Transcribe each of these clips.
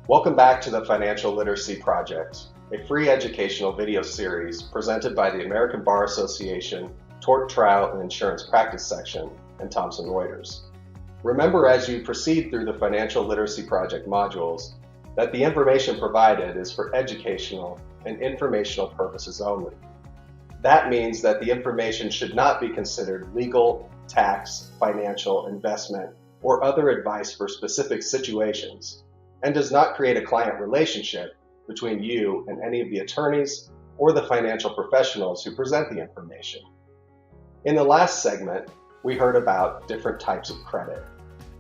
Welcome back to the Financial Literacy Project, a free educational video series presented by the American Bar Association Tort Trial and Insurance Practice Section and Thomson Reuters. Remember as you proceed through the Financial Literacy Project modules that the information provided is for educational and informational purposes only. That means that the information should not be considered legal, tax, financial, investment, or other advice for specific situations, and does not create a client relationship between you and any of the attorneys or the financial professionals who present the information. In the last segment, we heard about different types of credit.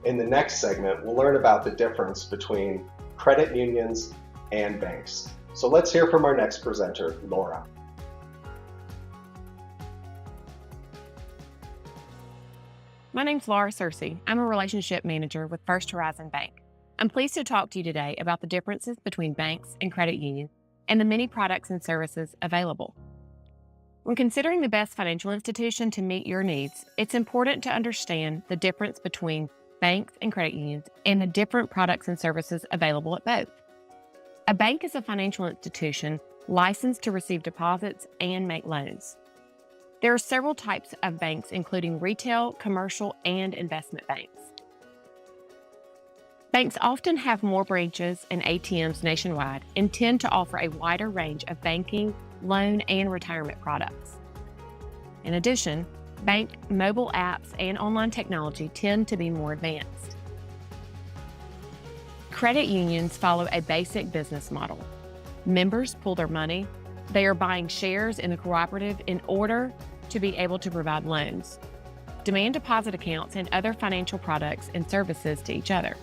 In the next segment, we'll learn about the difference between credit unions and banks. So let's hear from our next presenter, Laura. My name's Laura Searcy. I'm a relationship manager with First Horizon Bank. I'm pleased to talk to you today about the differences between banks and credit unions and the many products and services available. When considering the best financial institution to meet your needs, it's important to understand the difference between banks and credit unions and the different products and services available at both. A bank is a financial institution licensed to receive deposits and make loans. There are several types of banks, including retail, commercial, and investment banks. Banks often have more branches and ATMs nationwide and tend to offer a wider range of banking, loan, and retirement products. In addition, bank mobile apps and online technology tend to be more advanced. Credit unions follow a basic business model. Members pool their money. They are buying shares in the cooperative in order to be able to provide loans, demand deposit accounts, and other financial products and services to each other.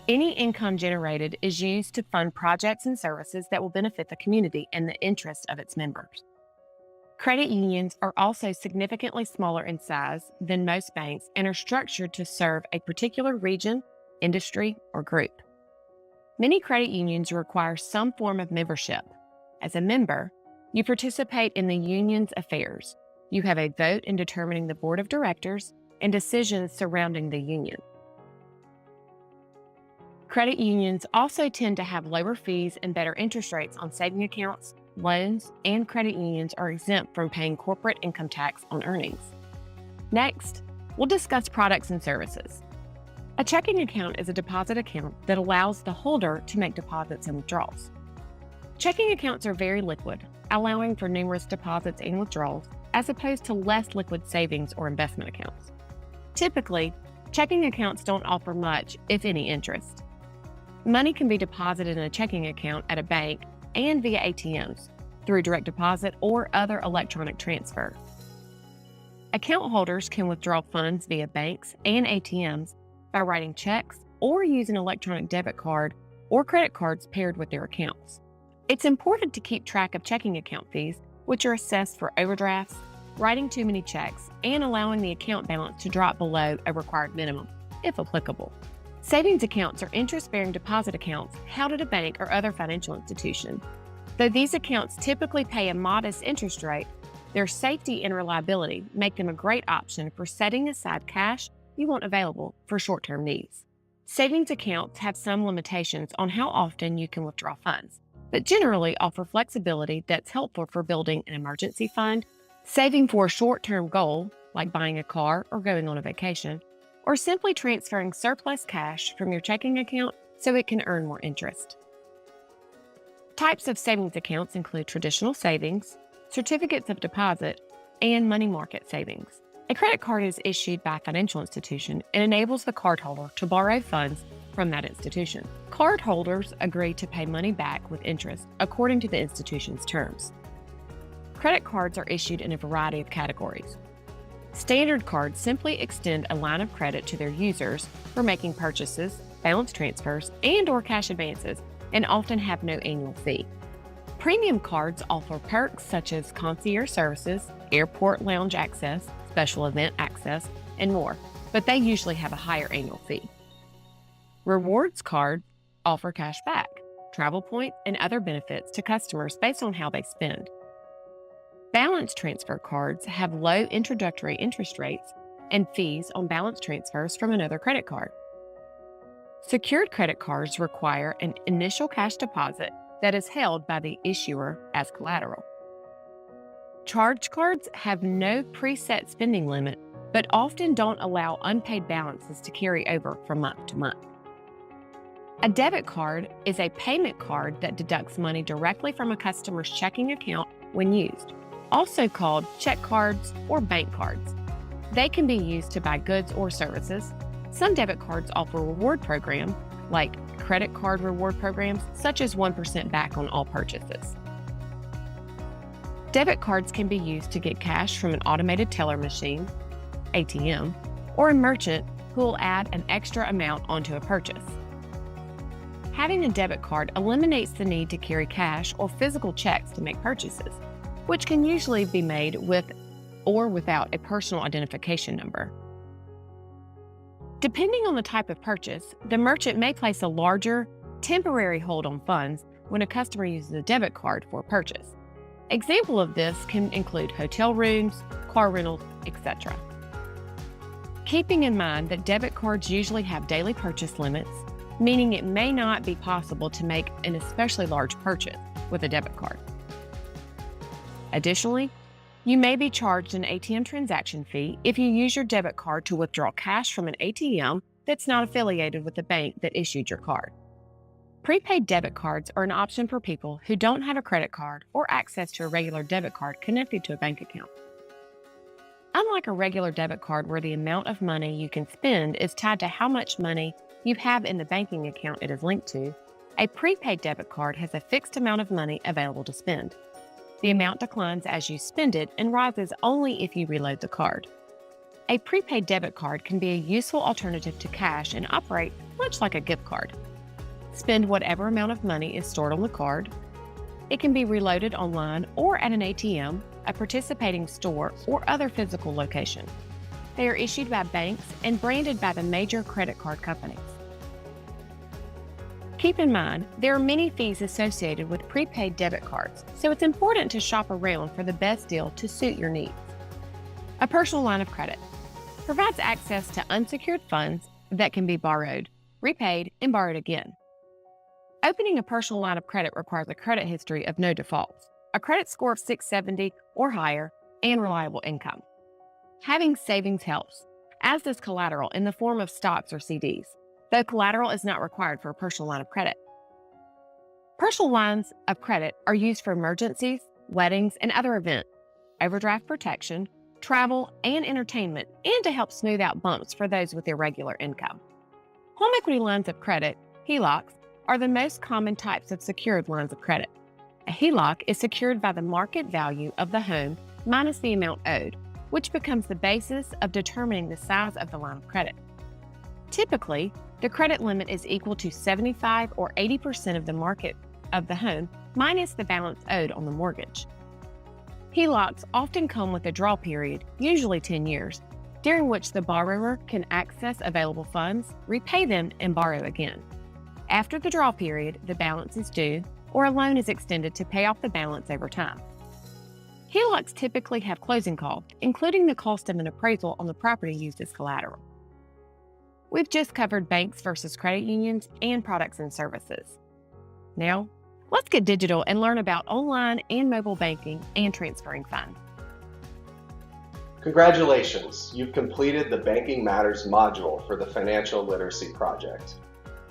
Any income generated is used to fund projects and services that will benefit the community and the interests of its members. Credit unions are also significantly smaller in size than most banks and are structured to serve a particular region, industry, or group. Many credit unions require some form of membership. As a member, you participate in the union's affairs. You have a vote in determining the board of directors and decisions surrounding the union. Credit unions also tend to have lower fees and better interest rates on saving accounts, loans, and credit unions are exempt from paying corporate income tax on earnings. Next, we'll discuss products and services. A checking account is a deposit account that allows the holder to make deposits and withdrawals. Checking accounts are very liquid, allowing for numerous deposits and withdrawals, as opposed to less liquid savings or investment accounts. Typically, checking accounts don't offer much, if any, interest. Money can be deposited in a checking account at a bank and via ATMs, through direct deposit or other electronic transfer. Account holders can withdraw funds via banks and ATMs by writing checks or use an electronic debit card or credit cards paired with their accounts. It's important to keep track of checking account fees, which are assessed for overdrafts, writing too many checks, and allowing the account balance to drop below a required minimum, if applicable. Savings accounts are interest-bearing deposit accounts held at a bank or other financial institution. Though these accounts typically pay a modest interest rate, their safety and reliability make them a great option for setting aside cash you want available for short-term needs. Savings accounts have some limitations on how often you can withdraw funds, but generally offer flexibility that's helpful for building an emergency fund, saving for a short-term goal, like buying a car or going on a vacation, or simply transferring surplus cash from your checking account so it can earn more interest. Types of savings accounts include traditional savings, certificates of deposit, and money market savings. A credit card is issued by a financial institution and enables the cardholder to borrow funds from that institution. Cardholders agree to pay money back with interest according to the institution's terms. Credit cards are issued in a variety of categories. Standard cards simply extend a line of credit to their users for making purchases, balance transfers, and/or cash advances, and often have no annual fee. Premium cards offer perks such as concierge services, airport lounge access, special event access, and more, but they usually have a higher annual fee. Rewards cards offer cash back, travel points, and other benefits to customers based on how they spend. Balance transfer cards have low introductory interest rates and fees on balance transfers from another credit card. Secured credit cards require an initial cash deposit that is held by the issuer as collateral. Charge cards have no preset spending limit, but often don't allow unpaid balances to carry over from month to month. A debit card is a payment card that deducts money directly from a customer's checking account when used, also called check cards or bank cards. They can be used to buy goods or services. Some debit cards offer reward programs, like credit card reward programs, such as 1% back on all purchases. Debit cards can be used to get cash from an automated teller machine, ATM, or a merchant who will add an extra amount onto a purchase. Having a debit card eliminates the need to carry cash or physical checks to make purchases, which can usually be made with or without a personal identification number. Depending on the type of purchase, the merchant may place a larger, temporary hold on funds when a customer uses a debit card for a purchase. Example of this can include hotel rooms, car rentals, etc. Keeping in mind that debit cards usually have daily purchase limits, meaning it may not be possible to make an especially large purchase with a debit card. Additionally, you may be charged an ATM transaction fee if you use your debit card to withdraw cash from an ATM that's not affiliated with the bank that issued your card. Prepaid debit cards are an option for people who don't have a credit card or access to a regular debit card connected to a bank account. Unlike a regular debit card where the amount of money you can spend is tied to how much money you have in the banking account it is linked to, a prepaid debit card has a fixed amount of money available to spend. The amount declines as you spend it and rises only if you reload the card. A prepaid debit card can be a useful alternative to cash and operate much like a gift card. Spend whatever amount of money is stored on the card. It can be reloaded online or at an ATM, a participating store, or other physical location. They are issued by banks and branded by the major credit card companies. Keep in mind, there are many fees associated with prepaid debit cards, so it's important to shop around for the best deal to suit your needs. A personal line of credit provides access to unsecured funds that can be borrowed, repaid, and borrowed again. Opening a personal line of credit requires a credit history of no defaults, a credit score of 670 or higher, and reliable income. Having savings helps, as does collateral in the form of stocks or CDs, though collateral is not required for a personal line of credit. Personal lines of credit are used for emergencies, weddings, and other events, overdraft protection, travel, and entertainment, and to help smooth out bumps for those with irregular income. Home equity lines of credit, HELOCs, are the most common types of secured lines of credit. A HELOC is secured by the market value of the home minus the amount owed, which becomes the basis of determining the size of the line of credit. Typically, the credit limit is equal to 75 or 80% of the market of the home minus the balance owed on the mortgage. HELOCs often come with a draw period, usually 10 years, during which the borrower can access available funds, repay them, and borrow again. After the draw period, the balance is due, or a loan is extended to pay off the balance over time. HELOCs typically have closing costs, including the cost of an appraisal on the property used as collateral. We've just covered banks versus credit unions and products and services. Now, let's get digital and learn about online and mobile banking and transferring funds. Congratulations, you've completed the Banking Matters module for the Financial Literacy Project.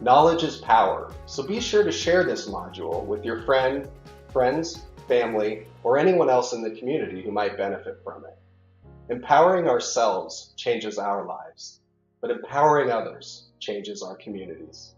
Knowledge is power, so be sure to share this module with your friends, family, or anyone else in the community who might benefit from it. Empowering ourselves changes our lives, but empowering others changes our communities.